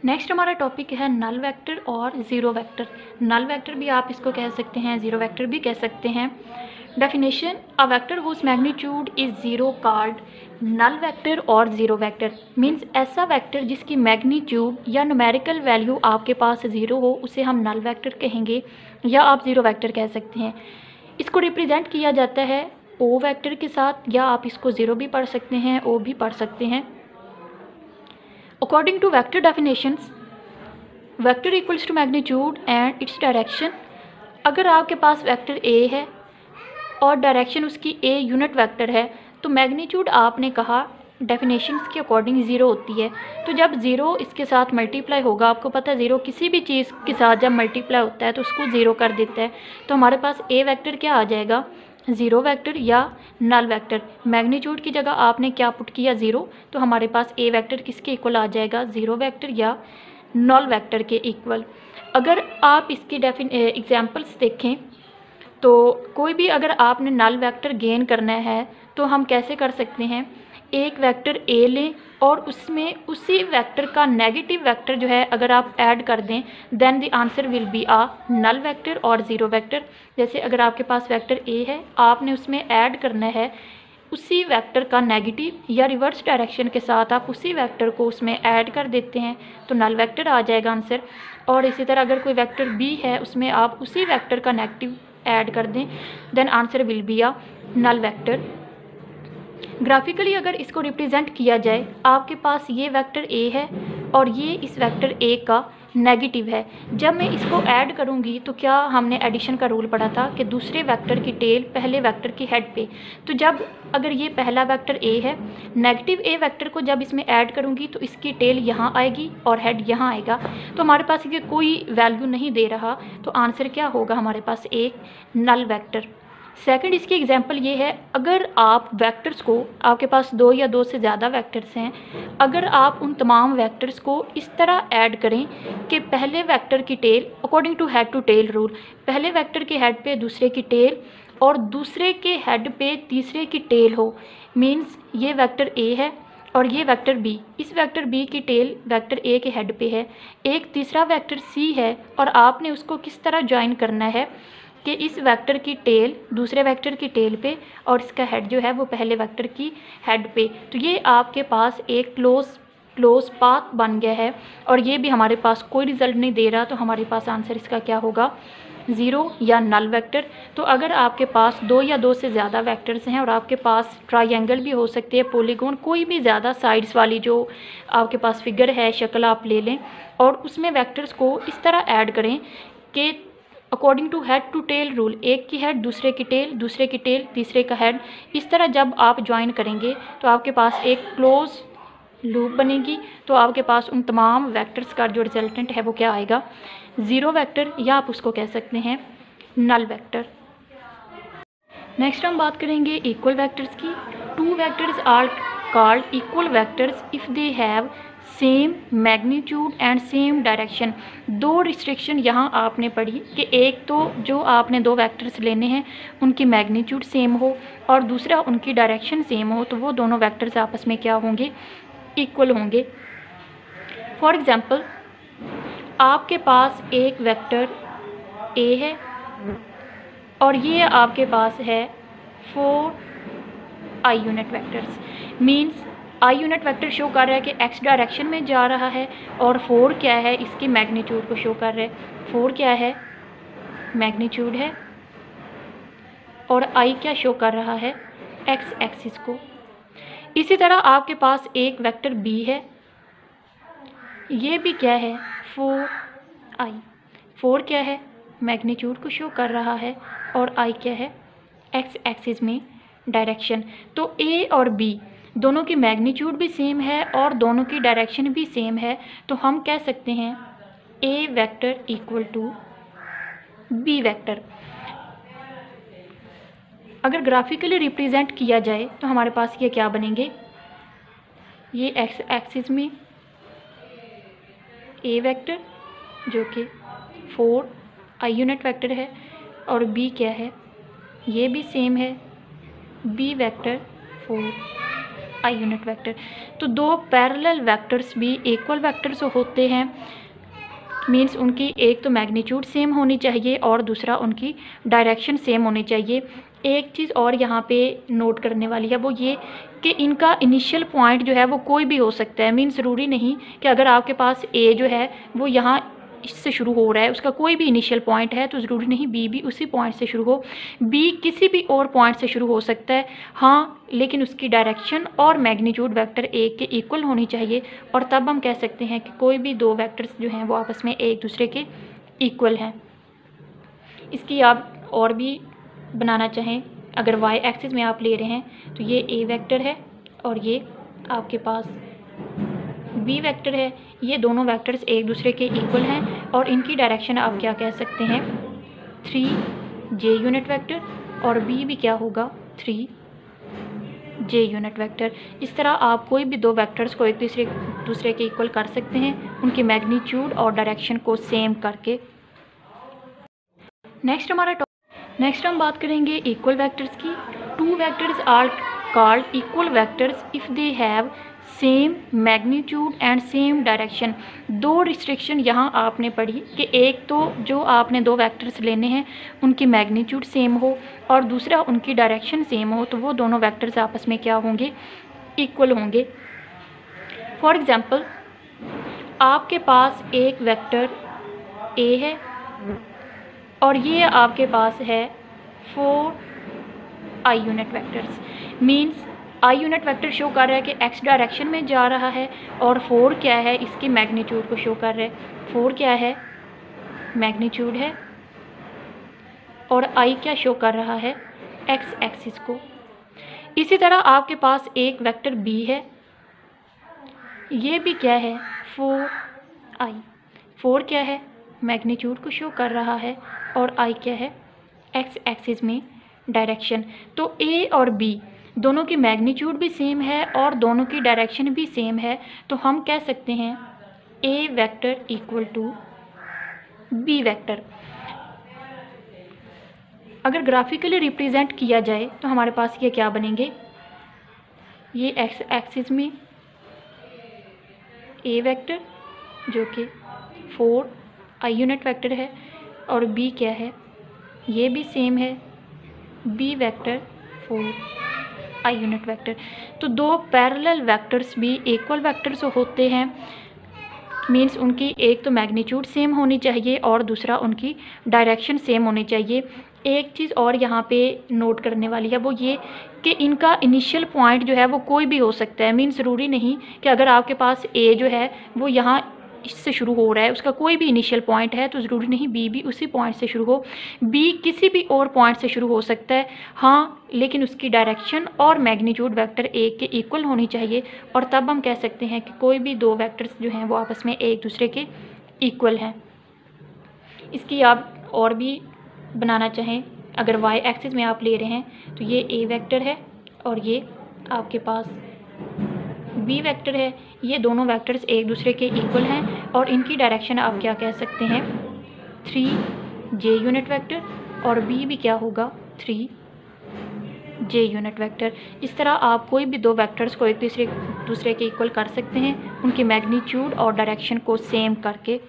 Next हमारा topic है नल vector और ज़ीरो वेक्टर। नल वेक्टर भी आप इसको कह सकते हैं, ज़ीरो वेक्टर भी कह सकते हैं। Definition, a vector whose magnitude is zero called null vector और ज़ीरो वेक्टर। मीन्स ऐसा वेक्टर जिसकी मैग्नीट्यूड या न्यूमेरिकल वैल्यू आपके पास ज़ीरो हो उसे हम नल वेक्टर कहेंगे या आप ज़ीरो वेक्टर कह सकते हैं। इसको रिप्रेजेंट किया जाता है ओ वेक्टर के साथ, या आप इसको ज़ीरो भी पढ़ सकते हैं, ओ भी पढ़ सकते हैं। According to vector definitions, vector equals to magnitude and its direction। अगर आपके पास वेक्टर a है और डायरेक्शन उसकी a यूनिट वेक्टर है तो मैग्नीट्यूड आपने कहा डेफिनेशंस के अकॉर्डिंग ज़ीरो होती है। तो जब ज़ीरो इसके साथ मल्टीप्लाई होगा, आपको पता है ज़ीरो किसी भी चीज़ के साथ जब मल्टीप्लाई होता है तो उसको ज़ीरो कर देता है। तो हमारे पास a वेक्टर क्या आ जाएगा, ज़ीरो वेक्टर या नल वेक्टर। मैग्नीट्यूड की जगह आपने क्या पुट किया, ज़ीरो, तो हमारे पास a वेक्टर किसके इक्वल आ जाएगा, ज़ीरो वेक्टर या नल वेक्टर के इक्वल। अगर आप इसकी एग्जांपल्स देखें तो कोई भी अगर आपने नल वेक्टर गेन करना है तो हम कैसे कर सकते हैं, एक वेक्टर a लें और उसमें उसी वेक्टर का नेगेटिव वेक्टर जो है अगर आप ऐड कर दें, then the answer will be a null vector और ज़ीरो वेक्टर। जैसे अगर आपके पास वेक्टर a है, आपने उसमें ऐड करना है उसी वेक्टर का नेगेटिव या रिवर्स डायरेक्शन के साथ आप उसी वेक्टर को उसमें ऐड कर देते हैं तो नल वेक्टर आ जाएगा आंसर। और इसी तरह अगर कोई वेक्टर b है उसमें आप उसी वेक्टर का नेगेटिव ऐड कर दें, then answer will be a null vector. Graphically अगर इसको रिप्रेजेंट किया जाए, आपके पास ये वेक्टर a है और ये इस वेक्टर a का नेगेटिव है। जब मैं इसको ऐड करूँगी तो क्या हमने एडिशन का रूल पढ़ा था कि दूसरे वेक्टर की टेल पहले वेक्टर की हेड पे। तो जब अगर ये पहला वेक्टर a है, नेगेटिव a वेक्टर को जब इसमें ऐड करूँगी तो इसकी टेल यहाँ आएगी और हेड यहाँ आएगा। तो हमारे पास ये कोई वैल्यू नहीं दे रहा, तो आंसर क्या होगा हमारे पास, एक नल वेक्टर। सेकंड इसकी एग्जांपल ये है, अगर आप वेक्टर्स को, आपके पास दो या दो से ज़्यादा वेक्टर्स हैं, अगर आप उन तमाम वेक्टर्स को इस तरह ऐड करें कि पहले वेक्टर की tail according to head to tail rule, पहले वेक्टर के हेड पे दूसरे की टेल और दूसरे के हेड पे तीसरे की टेल हो। मीन्स ये वेक्टर a है और ये वेक्टर b, इस वेक्टर b की टेल वेक्टर a के हेड पे है। एक तीसरा वेक्टर c है और आपने उसको किस तरह ज्वाइन करना है कि इस वेक्टर की टेल दूसरे वेक्टर की टेल पे और इसका हेड जो है वो पहले वेक्टर की हेड पे। तो ये आपके पास एक क्लोज पाथ बन गया है और ये भी हमारे पास कोई रिजल्ट नहीं दे रहा, तो हमारे पास आंसर इसका क्या होगा, ज़ीरो या नल वेक्टर। तो अगर आपके पास दो या दो से ज़्यादा वेक्टर्स हैं और आपके पास ट्रायंगल भी हो सकते हैं, पॉलीगॉन, कोई भी ज़्यादा साइड्स वाली जो आपके पास फिगर है, शक्ल आप ले लें और उसमें वेक्टर्स को इस तरह ऐड करें कि according to head to tail rule, एक की हेड दूसरे की टेल, दूसरे की टेल तीसरे का हेड, इस तरह जब आप ज्वाइन करेंगे तो आपके पास एक क्लोज लूप बनेगी। तो आपके पास उन तमाम वेक्टर्स का जो रिजल्टेंट है वो क्या आएगा, ज़ीरो वेक्टर, या आप उसको कह सकते हैं नल वेक्टर। नेक्स्ट हम बात करेंगे इक्वल वेक्टर्स की। Two vectors are called equal vectors if they have same magnitude and same direction. दो रिस्ट्रिक्शन यहाँ आपने पढ़ी कि एक तो जो आपने दो वेक्टर्स लेने हैं उनकी मैग्नीट्यूड सेम हो और दूसरा उनकी डायरेक्शन सेम हो, तो वो दोनों वेक्टर्स आपस में क्या होंगे, इक्वल होंगे। फॉर एग्ज़ाम्पल, आपके पास एक वेक्टर a है और ये आपके पास है 4 i unit vectors. Means i unit vector show कर रहा है कि x डायरेक्शन में जा रहा है और 4 क्या है, इसकी मैग्नीट्यूड को शो कर रहा है। 4 क्या है, मैग्नीट्यूड है, और i क्या शो कर रहा है, x एक्सिस को। इसी तरह आपके पास एक वेक्टर b है, ये भी क्या है, 4i। 4 क्या है, मैग्नीट्यूड को शो कर रहा है और i क्या है, x एक्सिस में डायरेक्शन। तो a और b दोनों की मैग्नीट्यूड भी सेम है और दोनों की डायरेक्शन भी सेम है, तो हम कह सकते हैं a vector equal to b vector. अगर ग्राफिकली रिप्रेजेंट किया जाए तो हमारे पास ये क्या बनेंगे, ये x एक्सिस में a वेक्टर जो कि 4 i यूनिट वेक्टर है और b क्या है, ये भी सेम है, b vector 4। I unit vector. तो दो पैरेलल वेक्टर्स भी इक्वल वेक्टर्स होते हैं, मीन्स उनकी एक तो मैग्नीट्यूड सेम होनी चाहिए और दूसरा उनकी डायरेक्शन सेम होनी चाहिए। एक चीज़ और यहाँ पे नोट करने वाली है वो ये कि इनका इनिशियल पॉइंट जो है वो कोई भी हो सकता है, मीन्स ज़रूरी नहीं कि अगर आपके पास ए जो है वो यहाँ इससे शुरू हो रहा है, उसका कोई भी इनिशियल पॉइंट है, तो ज़रूरी नहीं बी भी उसी पॉइंट से शुरू हो। बी किसी भी और पॉइंट से शुरू हो सकता है, हाँ, लेकिन उसकी डायरेक्शन और मैग्नीट्यूड वेक्टर ए के इक्वल होनी चाहिए, और तब हम कह सकते हैं कि कोई भी दो वेक्टर्स जो हैं वो आपस में एक दूसरे के इक्वल हैं। इसकी आप और भी बनाना चाहें, अगर वाई एक्सिस में आप ले रहे हैं तो ये ए वेक्टर है और ये आपके पास बी वेक्टर है। ये दोनों वेक्टर्स एक दूसरे के इक्वल हैं और इनकी डायरेक्शन आप क्या कह सकते हैं, 3j यूनिट वेक्टर, और बी भी क्या होगा, 3j यूनिट वेक्टर। इस तरह आप कोई भी दो वेक्टर्स को एक दूसरे के इक्वल कर सकते हैं, उनकी मैग्नीट्यूड और डायरेक्शन को सेम करके। नेक्स्ट हम बात करेंगे इक्वल वेक्टर्स की। Two vectors are called equal vectors if they have same magnitude and same direction. दो रिस्ट्रिक्शन यहाँ आपने पढ़ी कि एक तो जो आपने दो वेक्टर्स लेने हैं उनकी मैग्नीट्यूड सेम हो और दूसरा उनकी डायरेक्शन सेम हो, तो वो दोनों वेक्टर्स आपस में क्या होंगे, इक्वल होंगे। फॉर एग्ज़ाम्पल, आपके पास एक वेक्टर ए है और ये आपके पास है 4 I unit vectors. Means I unit vector show कर रहा है कि एक्स डायरेक्शन में जा रहा है, और 4 क्या है, इसकी मैग्नीट्यूड को शो कर रहा है। 4 क्या है, मैग्नीट्यूड है, और आई क्या शो कर रहा है, एक्स एक्सिस को। इसी तरह आपके पास एक वेक्टर बी है, ये भी क्या है, 4 आई। 4 क्या है, मैग्नीट्यूड को शो कर रहा है, और आई क्या है, एक्स एक्सिस में डायरेक्शन। तो ए और बी दोनों की मैग्नीट्यूड भी सेम है और दोनों की डायरेक्शन भी सेम है, तो हम कह सकते हैं A vector equal to B vector. अगर ग्राफिकली रिप्रेजेंट किया जाए तो हमारे पास ये क्या बनेंगे, ये एक्स एक्सिस में ए वेक्टर जो कि 4 आई यूनिट वेक्टर है, और बी क्या है, ये भी सेम है, B vector 4 I unit vector. तो दो पैरेलल वेक्टर्स भी इक्वल वेक्टर्स होते हैं, मीन्स उनकी एक तो मैग्नीट्यूड सेम होनी चाहिए और दूसरा उनकी डायरेक्शन सेम होनी चाहिए। एक चीज़ और यहाँ पे नोट करने वाली है वो ये कि इनका इनिशियल पॉइंट जो है वो कोई भी हो सकता है, मीन्स ज़रूरी नहीं कि अगर आपके पास ए जो है वो यहाँ इससे शुरू हो रहा है, उसका कोई भी इनिशियल पॉइंट है, तो ज़रूरी नहीं बी भी उसी पॉइंट से शुरू हो। बी किसी भी और पॉइंट से शुरू हो सकता है, हाँ, लेकिन उसकी डायरेक्शन और मैग्नीट्यूड वेक्टर ए के इक्वल होनी चाहिए, और तब हम कह सकते हैं कि कोई भी दो वेक्टर्स जो हैं वो आपस में एक दूसरे के इक्वल हैं। इसकी आप और भी बनाना चाहें, अगर वाई एक्सिस में आप ले रहे हैं तो ये ए वेक्टर है और ये आपके पास बी वेक्टर है। ये दोनों वेक्टर्स एक दूसरे के इक्वल हैं और इनकी डायरेक्शन आप क्या कह सकते हैं, 3j यूनिट वेक्टर, और बी भी क्या होगा, 3j यूनिट वेक्टर। इस तरह आप कोई भी दो वेक्टर्स को एक दूसरे के इक्वल कर सकते हैं, उनकी मैग्नीट्यूड और डायरेक्शन को सेम करके।